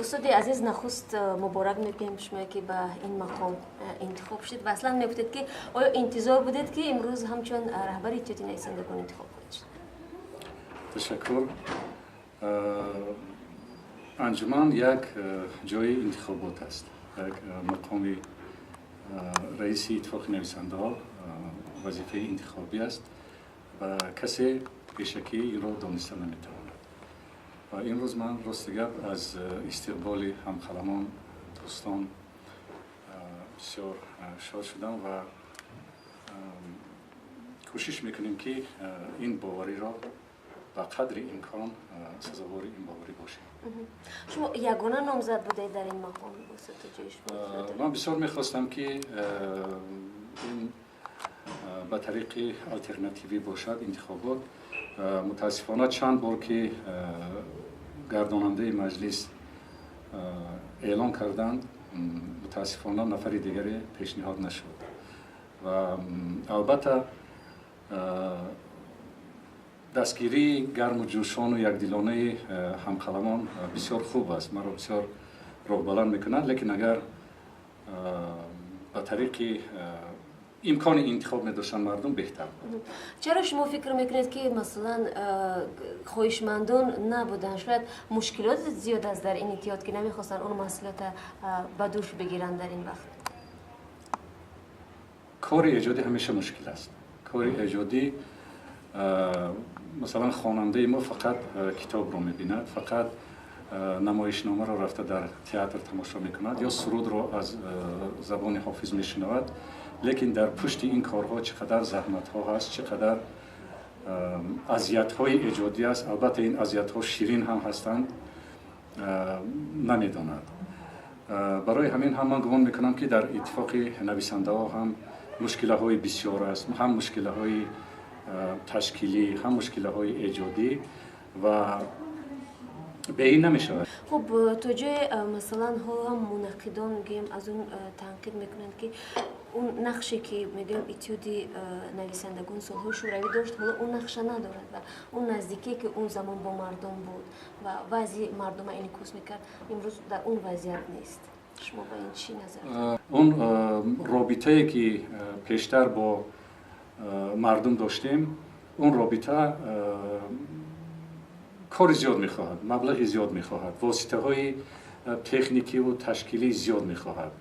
استاد عزیز نخست مبارک میگیم شما که به این مقام انتخاب شدید و اصلا میگفتید که آیا انتظار بودید که امروز همچون رهبر اتحاد نویسندگان انتخاب کنید؟ تشکر. انجمن یک جای انتخابات است، یک مقام رئیس اتفاق نویسنده‌ها وظیفه انتخابی است و کسی بیشکی این را دانسته نمیتواند. و این روز من راست گپ از استقبال همقلمان دوستان بسیار شاد شدم و کوشش میکنیم که این باوری را با قدر امکان سزاوار این باوری باشیم. شما یگانه نامزد بودید در این مقام؟ من بسیار میخواستم که این به طریق الترناتیوی باشد انتخابات. متاسفانه چند بار که گرداننده مجلس اعلان کردند متاسفانه نفر دیگری پیشنهاد نشد و البته دستگیری گرم و جوشان و یکدلانه همقلمان بسیار خوب است، مرا بسیار روح بلند میکند، لیکن اگر به طریق امکان انتخاب می‌داشتند مردم بهتر بود. چرا شما فکر میکنید که مثلا خواهشمندان نبودن؟ شاید مشکلات زیاد است در این اتحاد که نمیخواستن اون مسئولیت به دوش بگیرن در این وقت؟ کار ایجادی همیشه مشکل است. کار ایجادی مثلا خواننده ما فقط کتاب رو می‌بیند، فقط نمایشنامه را رفته در تئاتر تماشا می‌کند یا سرود را از زبان حافظ می‌شنود، لیکن در پشت این کارها چقدر زحمت‌ها هست، چقدر اذیت‌های ایجادی است. البته این اذیت‌ها شیرین هم هستند، نمی‌داند. برای همین هم من گمان می‌کنم که در اتفاق نویسنده‌ها هم مشکل‌های بسیار است، هم مشکل‌های تشکیلی، هم مشکل‌های ایجادی و به این نمی‌شود. خب تو جای مثلا هم منقدان میگیم از اون تنقید میکنند که اون نقشی که میگیم اتحاد نویسندگان سال‌های شوروی داشت حالا اون نقش ندارد و اون نزدیکی که اون زمان با مردم بود و وضع مردم انعکاس میکرد امروز در اون وضعیت نیست. شما با این چی نظر؟ اون رابطه‌ای که پیشتر با مردم داشتیم، اون رابطه کار زیاد میخواهد، مبلغ زیاد میخواهد، واسطه های تکنیکی و تشکیلی زیاد میخواهد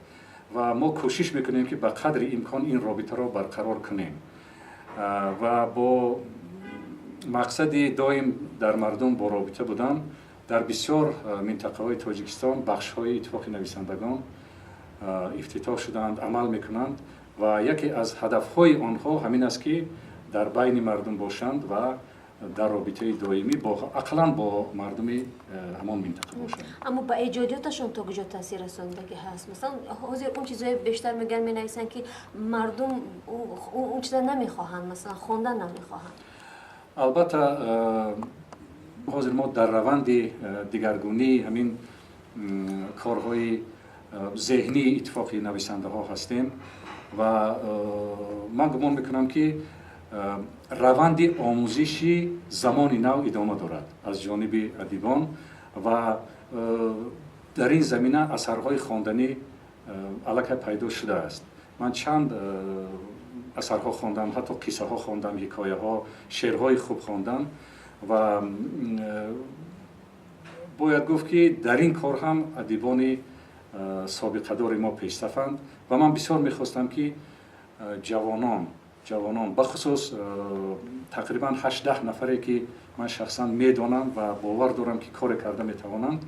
و ما کوشش میکنیم که به قدر امکان این رابطه را برقرار کنیم و با مقصد دائم در مردم با رابطه بودن. در بسیار منطقه های تاجیکستان بخش های اتفاق نویسندگان افتتاح شدند، عمل میکنند و یکی از هدف های آنها همین است که در بین مردم باشند و در رابطه دائمی با اقلا با مردم همان منطقه باشند. اما با ایجادیاتشون تا کجا تاثیر رساندگی هست؟ مثلا حاضر اون چیزای بیشتر میگن مینویسن که مردم اون چیزا نمیخواهند، مثلا خواندن نمیخواهند. البته حاضر ما در روند دیگرگونی همین کارهای ذهنی اتفاق نویسنده ها هستیم و من گمان میکنم که روند آموزشی زمان نو ادامه دارد از جانب ادیبان و در این زمینه اثرهای خواندنی علاقه پیدا شده است. من چند اثرها خواندم، حتی قصه ها خواندم، حکایه ها، شعرهای خوب خواندم و باید گفت که در این کار هم ادیبان سابقه دار ما پیشرفتند و من بسیار میخواستم که جوانان بخصوص تقریبا 8-10 نفری که من شخصا میدانم و باور دارم که کار کرده میتوانند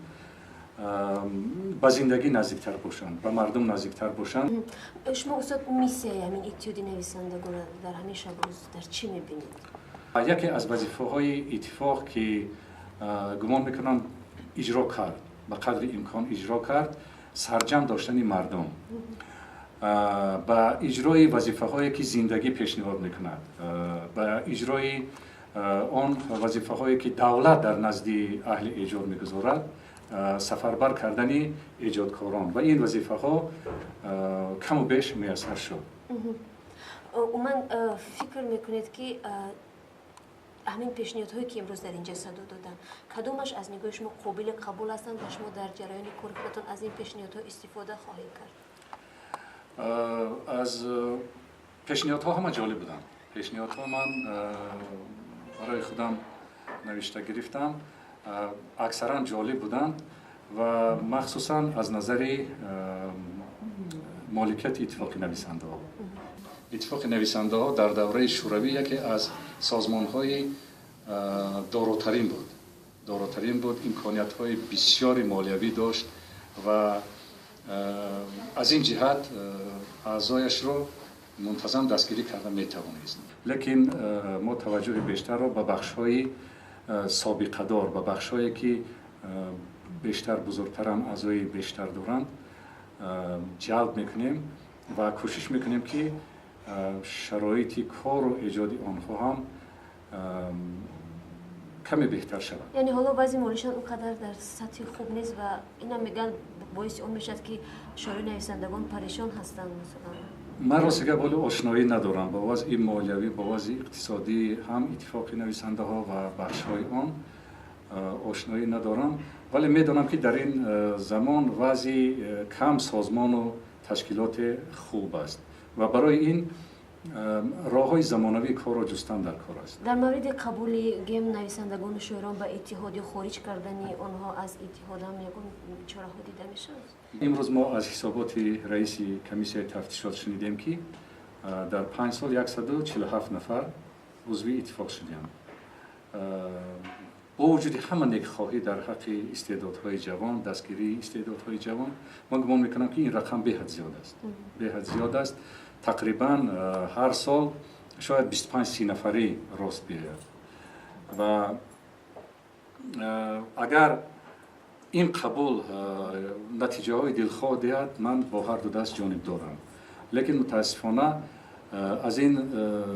به زندگی نزدیکتر باشند، به مردم نزدیکتر باشند. شما استاد میسیه همین اتحاد نویسندگان در همین شب روز در چی میبینید؟ یکی از وظیفه های اتفاق که گمان میکنم اجرا کرد، به قدر امکان اجرا کرد، سرجم داشتن مردم با اجرای وظیفه هایی که زندگی پیشنهاد میکند، با اجرای آن وظیفه هایی که دولت در نزد اهل ایجاد میگذارد، سفربر کردن ایجادکاران و این وظیفه ها کم و بیش میسر شد. من فکر میکنید که همین پیشنهادهایی که امروز در اینجا صدا دادن کدومش از نگاه شما قابل قبول هستند و شما در جریان کار خودتان از این پیشنهادها استفاده خواهید کرد؟ از پیشنهادها همه جالب بودن. پیشنهادها من برای خودم نوشته گرفتم، اکثرا جالب بودن و مخصوصا از نظر مالکیت اتفاق نویسنده ها. اتفاق نویسنده ها در دوره شوروی یکی از سازمان های داراترین بود، امکانیت های بسیار مالیوی داشت و از این جهت اعضایش رو منتظم دستگیری کرده میتوانست. لیکن ما توجه بیشتر رو به بخش های سابقه دار، به بخش هایی که بیشتر بزرگترن، اعضای بیشتر دارند جلب میکنیم و کوشش میکنیم که شرایط کار و ایجاد آنها هم کمی بهتر شود. یعنی حالا بعضی مالیشان اونقدر در سطح خوب نیست و اینا میگن باعث اون میشد که شورای نویسندگان پریشان هستند مثلا. من راستگه بالا آشنایی ندارم با وضع مالیوی، با وضع اقتصادی هم اتفاق نویسنده ها و بخش های آن آشنایی ندارم، ولی میدونم که در این زمان وضع کم سازمان و تشکیلات خوب است و برای این راه های زمانوی کار را جستن در کار است. در مورد قبول گیم نویسندگان شوران به اتحاد یا خارج کردن آنها از اتحاد هم یکون چرا دیده میشه؟ امروز ما از حسابات رئیس کمیسیون تفتیشات شنیدیم که در 5 سال 147 نفر عضو اتفاق شدند. با وجود همه نیکخواهی در حق استعدادهای جوان، دستگیری استعدادهای جوان، من گمان میکنم که این رقم به حد زیاد است. تقریبا هر سال شاید 25-30 نفری راست بیاید و اگر این قبول نتیجه های دلخواه دهد من با هر دو دست جانب دارم، لیکن متاسفانه از این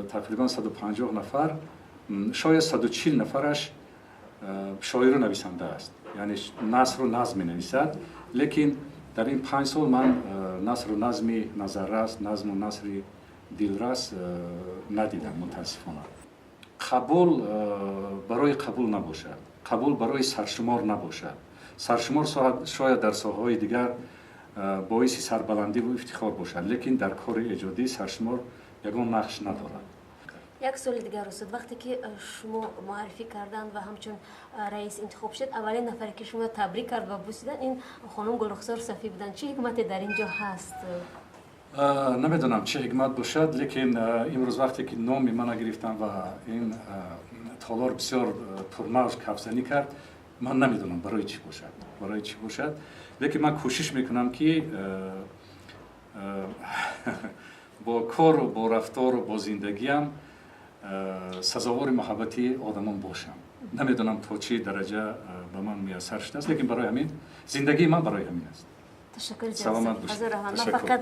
تقریبا 150 نفر شاید 140 نفرش شاعر و نویسنده است، یعنی نثر و نظم می نویسد، لیکن در این 5 سال من نثر و نظمی نظررس، نظم و نثر دلرس ندیدم متاسفانه. قبول برای قبول نباشد، قبول برای سرشمار نباشد. سرشمار شاید در ساحه‌های دیگر باعث سربلندی و افتخار باشد، لیکن در کار ایجادی سرشمار یگان نقش ندارد. یک سال دیگر رسید وقتی که شما معرفی کردند و همچون رئیس انتخاب شد، اولین نفری که شما تبریک کرد و بوسیدن این خانم گلرخسار صفی بودند. چه حکمتی در اینجا هست؟ نمیدونم چه حکمت باشد، لیکن امروز وقتی که نام من گرفتن و این تالار بسیار پرموج کفزنی کرد، من نمیدونم برای چی باشد، لیکن من کوشش میکنم که با کار و با رفتار و با زندگیم سزاوار محبتی آدمان باشم. نمیدونم تا چه درجه به من میسر شده است، لیکن برای همین زندگی من برای همین است. تشکر جناب. سلامت باشید. من فقط